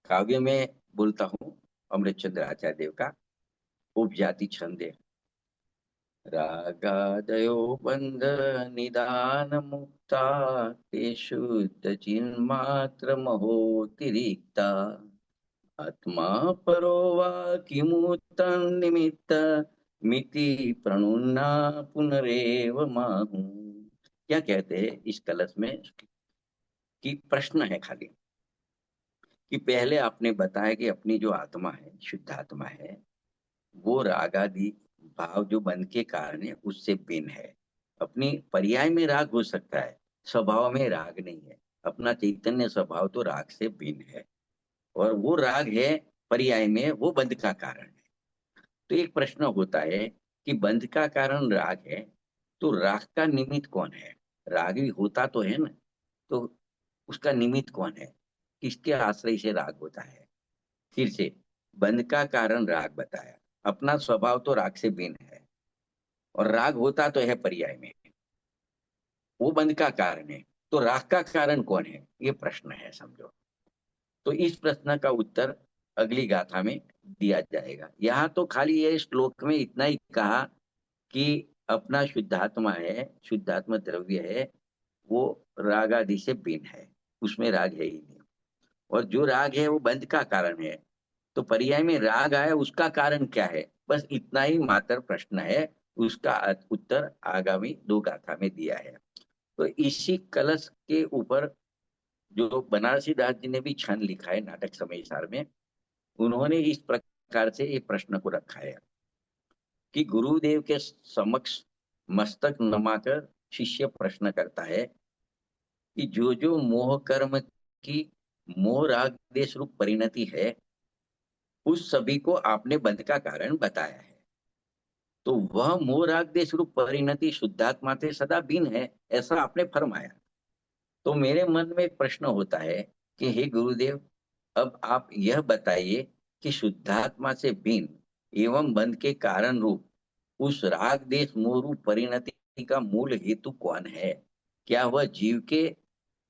काव्य में बोलता हूँ अमृत चंद्र आचार्य देव का उपजाति छंद है। रागादयो बंध निदान मुक्ता ते शुद्ध चिन्मात्र महोतिरिक्ता आत्मा परो वा किमुतं निमित्त मिति प्रणुन्ना पुनरेव माहू। क्या कहते हैं इस कलश में कि प्रश्न है खाली कि पहले आपने बताया कि अपनी जो आत्मा है, शुद्ध आत्मा है, वो राग आदि भाव जो बंध के कारण है उससे भिन्न है। अपनी पर्याय में राग हो सकता है, स्वभाव में राग नहीं है। अपना चैतन्य स्वभाव तो राग से भिन्न है और वो राग है पर्याय में, वो बंध का कारण है। तो एक प्रश्न होता है कि बंध का कारण राग है, तो राग का निमित्त कौन है? राग भी होता तो है ना, तो उसका निमित्त कौन है? किसके आश्रय से राग होता है? फिर से बंध का कारण राग बताया, अपना स्वभाव तो राग से भिन्न है और राग होता तो है पर्याय में, वो बंध का कारण है। तो राग का कारण कौन है, ये प्रश्न है समझो। तो इस प्रश्न का उत्तर अगली गाथा में दिया जाएगा। यहाँ तो खाली ये श्लोक में इतना ही कहा कि अपना शुद्धात्मा है, शुद्धात्मा द्रव्य है, वो राग आदि से भिन्न है, उसमें राग है ही नहीं। और जो राग है वो बंध का कारण है, तो पर्याय में राग आया, उसका कारण क्या है? बस इतना ही मात्र प्रश्न है, उसका उत्तर आगामी दो गाथा में दिया है। तो इसी कलश के ऊपर जो बनारसी दास जी ने भी छंद लिखा है नाटक समय सार में, उन्होंने इस प्रकार से ये प्रश्न को रखा है कि गुरुदेव के समक्ष मस्तक नमाकर शिष्य प्रश्न करता है कि जो जो मोह कर्म की मोह राग देश रूप परिणति है, उस सभी को आपने बंध का कारण बताया है। तो वह मोह राग देश रूप परिणति शुद्धात्मा से सदा भिन्न है, ऐसा आपने फरमाया। तो मेरे मन में एक प्रश्न होता है कि हे गुरुदेव, अब आप यह बताइए कि शुद्धात्मा से भिन्न एवं बंध के कारण रूप उस राग देश मोह रूप परिणति का मूल हेतु कौन है? क्या वह जीव के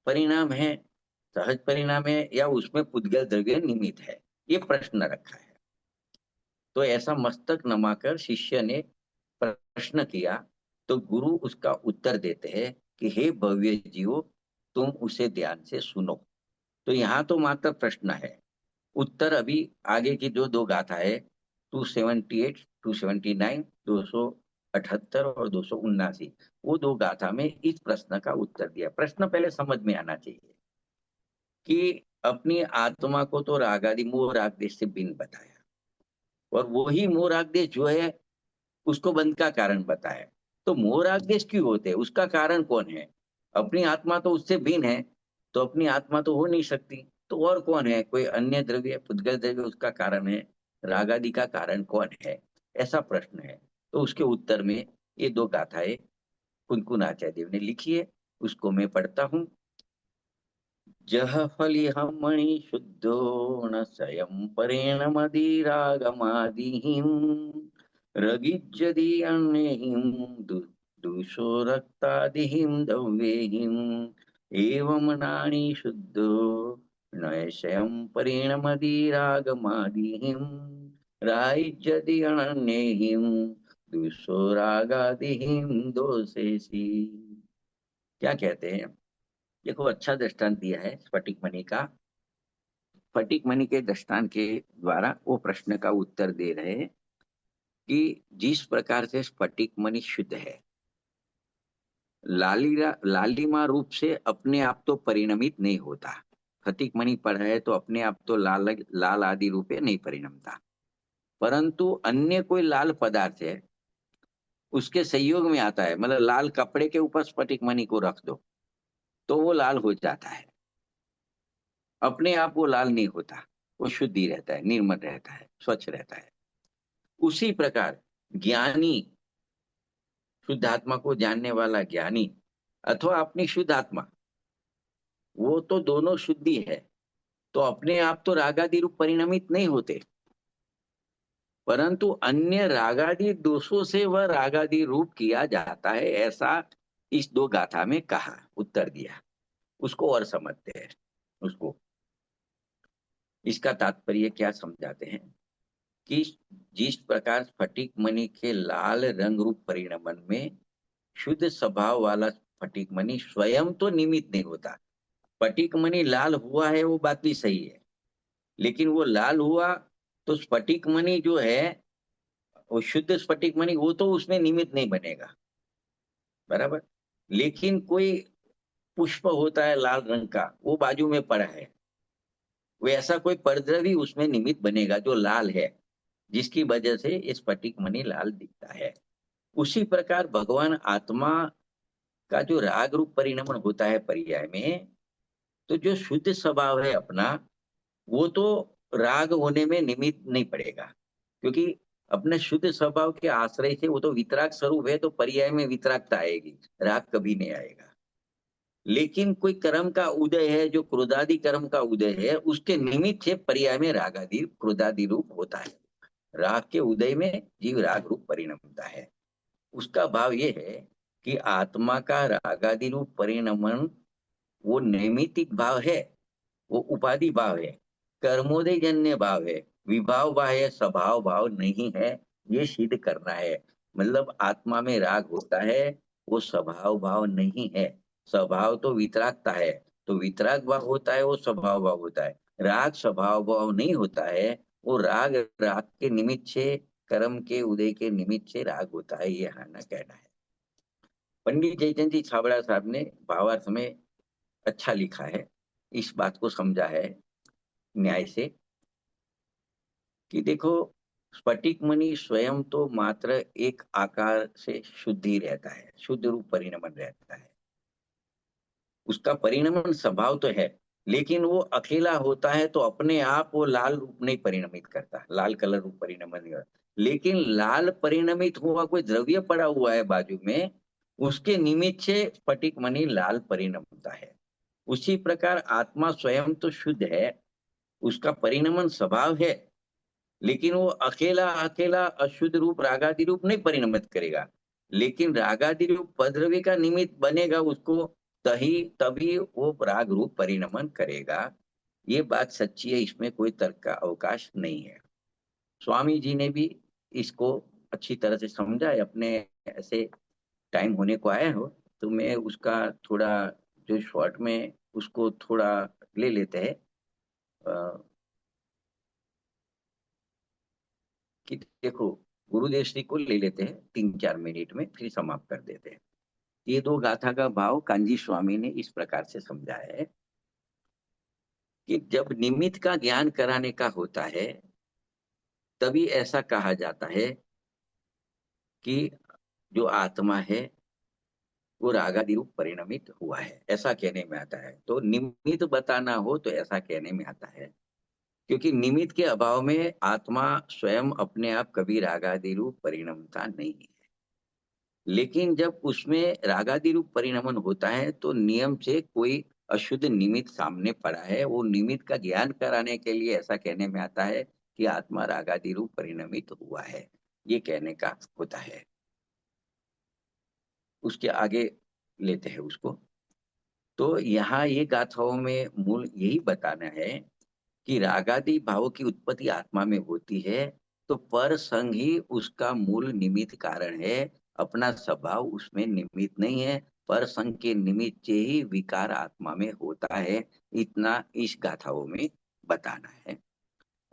परिणाम है, सहज परिणाम है, या उसमें पुद्गल द्रव्य निमित्त है? ये प्रश्न रखा है। तो ऐसा मस्तक नमाकर शिष्य ने प्रश्न किया, तो गुरु उसका उत्तर देते हैं कि हे भव्य जीवो, तुम उसे ध्यान से सुनो। तो यहाँ तो मात्र प्रश्न है, उत्तर अभी आगे की जो दो गाथा है 278 279 278 और 279, वो दो गाथा में इस प्रश्न का उत्तर दिया। प्रश्न पहले समझ में आना चाहिए कि अपनी आत्मा को तो राग आदि मोह राग देश से भिन्न बताया, और वही मोह राग देश जो है उसको बंध का कारण बताया। तो मोह राग देश क्यों होते हैं, उसका कारण कौन है? अपनी आत्मा तो उससे भिन्न है, तो अपनी आत्मा तो हो नहीं सकती, तो और कौन है? कोई अन्य द्रव्य, पुद्गल द्रव्य उसका कारण है। राग आदि का कारण कौन है? ऐसा प्रश्न है। तो उसके उत्तर में ये दो गाथाएं कुनकुन आचार्य देव ने लिखी है, उसको मैं पढ़ता हूँ। जह फलिहमणि शुद्धो न स्वयं परेण मदिरागमादिहिं रगिज्यदि अन्यहिं दुषो रक्तादिहिं दव्येहिं एवं नानि शुद्धो न स्वयं परेण मदिरागमादिहिं राइज्यति अनन्यहिं दुषो रागादिहिं दोषेसी। क्या कहते हैं? देखो, अच्छा दृष्टांत दिया है स्फटिक मणि का। स्फटिक मणि के दृष्टांत के द्वारा वो प्रश्न का उत्तर दे रहे हैं कि जिस प्रकार से स्फटिक मणि शुद्ध है, लालिमा रूप से अपने आप तो परिणमित नहीं होता। स्फटिक मणि पढ़ा है तो अपने आप तो लाल लाल आदि रूपे नहीं परिणमता, परंतु अन्य कोई लाल पदार्थ है उसके संयोग में आता है। मतलब लाल कपड़े के ऊपर स्फटिक मणि को रख दो तो वो लाल हो जाता है, अपने आप वो लाल नहीं होता। वो शुद्ध ही रहता है, निर्मल रहता है, स्वच्छ रहता है। उसी प्रकार ज्ञानी, शुद्ध आत्मा को जानने वाला ज्ञानी अथवा अपनी शुद्ध आत्मा, वो तो दोनों शुद्धि है, तो अपने आप तो रागादि रूप परिणमित नहीं होते, परंतु अन्य रागादि दोषों से वह रागादि रूप किया जाता है, ऐसा इस दो गाथा में कहा, उत्तर दिया। उसको और समझते हैं। उसको, इसका तात्पर्य क्या समझाते हैं कि जिस प्रकार स्फटिक मणि के लाल रंग रूप परिणमन में शुद्ध स्वभाव वाला स्फटिक मणि स्वयं तो निमित्त नहीं होता। स्फटिक मणि लाल हुआ है वो बात भी सही है, लेकिन वो लाल हुआ तो स्फटिक मणि जो है, वो शुद्ध स्फटिक मणि, वो तो उसमें निमित्त नहीं बनेगा, बराबर। लेकिन कोई पुष्प होता है लाल रंग का, वो बाजू में पड़ा है, वैसा कोई परद्रव्य उसमें निमित्त बनेगा जो लाल है, जिसकी वजह से इस स्फटिक मणि लाल दिखता है। उसी प्रकार भगवान आत्मा का जो राग रूप परिणमन होता है पर्याय में, तो जो शुद्ध स्वभाव है अपना, वो तो राग होने में निमित्त नहीं पड़ेगा, क्योंकि अपने शुद्ध स्वभाव के आश्रय से वो तो वितराग स्वरूप है, तो पर्याय में वितरागता आएगी, राग कभी नहीं आएगा। लेकिन कोई कर्म का उदय है, जो क्रोधादि कर्म का उदय है, उसके निमित्त से पर्याय में रागादि क्रोधादि रूप होता है। राग के उदय में जीव राग रूप परिणमता है। उसका भाव ये है कि आत्मा का रागादि रूप परिणमन वो नैमित्तिक भाव है, वो उपाधि भाव है, कर्मोदय जन्य भाव है, विभाव भाव है, स्वभाव भाव नहीं है। ये सिद्ध करना है। मतलब आत्मा में राग होता है, वो स्वभाव भाव नहीं है। स्वभाव तो वितरागता है, तो वितराग भाव होता है, वो स्वभाव भाव होता है। राग स्वभाव भाव नहीं होता है, वो राग राग के निमित्त से, कर्म के उदय के निमित्त से राग होता है, ये हाना कहना है। पंडित जयचंद जी छाबड़ा साहब ने भावार्थ में अच्छा लिखा है, इस बात को समझा है न्याय से, कि देखो, स्फटिक मणि स्वयं तो मात्र एक आकार से शुद्ध ही रहता है, शुद्ध रूप परिणमन रहता है। उसका परिणमन स्वभाव तो है, लेकिन वो अकेला होता है तो अपने आप वो लाल रूप नहीं परिणमित करता, लाल कलर रूप परिणमन नहीं करता। लेकिन लाल परिणमित हुआ कोई द्रव्य पड़ा हुआ है बाजू में, उसके निमित्त से स्फटिक मणि लाल परिणमता है। उसी प्रकार आत्मा स्वयं तो शुद्ध है, उसका परिणमन स्वभाव है, लेकिन वो अकेला अकेला अशुद्ध रूप रागादि रूप नहीं परिणमित करेगा। लेकिन रागादि रूप पद्रव्य का निमित्त बनेगा उसको, तही तभी वो राग रूप परिणमन करेगा। ये बात सच्ची है, इसमें कोई तर्क का अवकाश नहीं है। स्वामी जी ने भी इसको अच्छी तरह से समझा है। अपने ऐसे टाइम होने को आया हो तो मैं उसका थोड़ा, जो शॉर्ट में उसको थोड़ा ले लेते हैं, कि देखो, गुरुदेव श्री को ले लेते हैं 3-4 मिनट में, फिर समाप्त कर देते हैं। ये दो गाथा का भाव कांजी स्वामी ने इस प्रकार से समझाया है कि जब निमित्त का ज्ञान कराने का होता है, तभी ऐसा कहा जाता है कि जो आत्मा है वो रागादि रूप परिणमित हुआ है, ऐसा कहने में आता है। तो निमित्त बताना हो तो ऐसा कहने में आता है, क्योंकि निमित्त के अभाव में आत्मा स्वयं अपने आप कभी रागादि रूप परिणमता नहीं है। लेकिन जब उसमें रागादि रूप परिणमन होता है तो नियम से कोई अशुद्ध निमित्त सामने पड़ा है, वो निमित्त का ज्ञान कराने के लिए ऐसा कहने में आता है कि आत्मा रागादि रूप परिणमित हुआ है, ये कहने का होता है। उसके आगे लेते हैं उसको। तो यहाँ ये गाथाओं में मूल यही बताना है कि रागादि भावों की उत्पत्ति आत्मा में होती है, तो पर संग ही उसका मूल निमित्त कारण है, अपना स्वभाव उसमें निमित्त नहीं है। पर संग के निमित्त से ही विकार आत्मा में होता है, इतना इस गाथाओं में बताना है।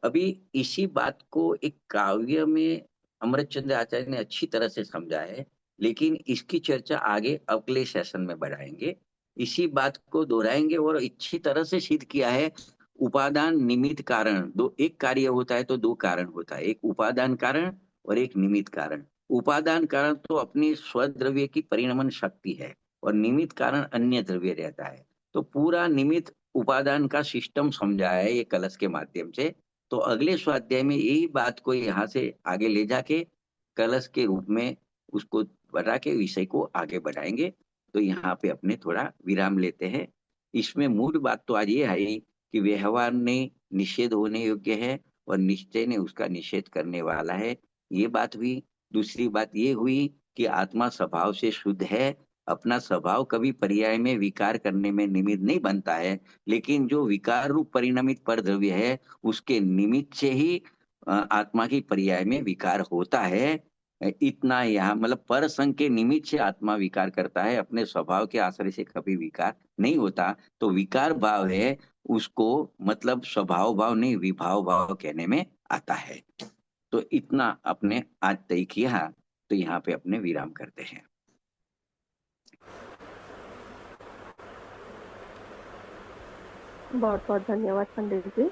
अभी इसी बात को एक काव्य में अमृतचंद्र आचार्य ने अच्छी तरह से समझा है, लेकिन इसकी चर्चा आगे अगले सेशन में बढ़ाएंगे। इसी बात को दोहराएंगे और अच्छी तरह से सिद्ध किया है। उपादान निमित्त कारण, दो एक कार्य होता है तो दो कारण होता है, एक उपादान कारण और एक निमित्त कारण। उपादान कारण तो अपनी स्वद्रव्य की परिणमन शक्ति है और निमित्त कारण अन्य द्रव्य रहता है। तो पूरा निमित्त उपादान का सिस्टम समझा है ये कलश के माध्यम से। तो अगले स्वाध्याय में यही बात को यहाँ से आगे ले जाके कलश के रूप में उसको बढ़ा के विषय को आगे बढ़ाएंगे। तो यहाँ पे अपने थोड़ा विराम लेते हैं। इसमें मूल बात तो आज ये है कि व्यवहार ने निषेध होने योग्य है और निश्चय ने उसका निषेध करने वाला है, ये बात हुई। दूसरी बात ये हुई कि आत्मा स्वभाव से शुद्ध है, अपना स्वभाव कभी पर्याय में विकार करने में निमित्त नहीं बनता है, लेकिन जो विकार रूप परिणमित पर द्रव्य है उसके निमित्त से ही आत्मा की पर्याय में विकार होता है। इतना यहाँ मतलब पर संग के निमित्त से आत्मा विकार करता है, अपने स्वभाव के आश्रय से कभी विकार नहीं होता। तो विकार भाव है उसको मतलब स्वभाव भाव नहीं विभाव भाव कहने में आता है। तो इतना अपने आज तय किया, तो यहाँ पे अपने विराम करते हैं। बहुत बहुत धन्यवाद पंडित जी।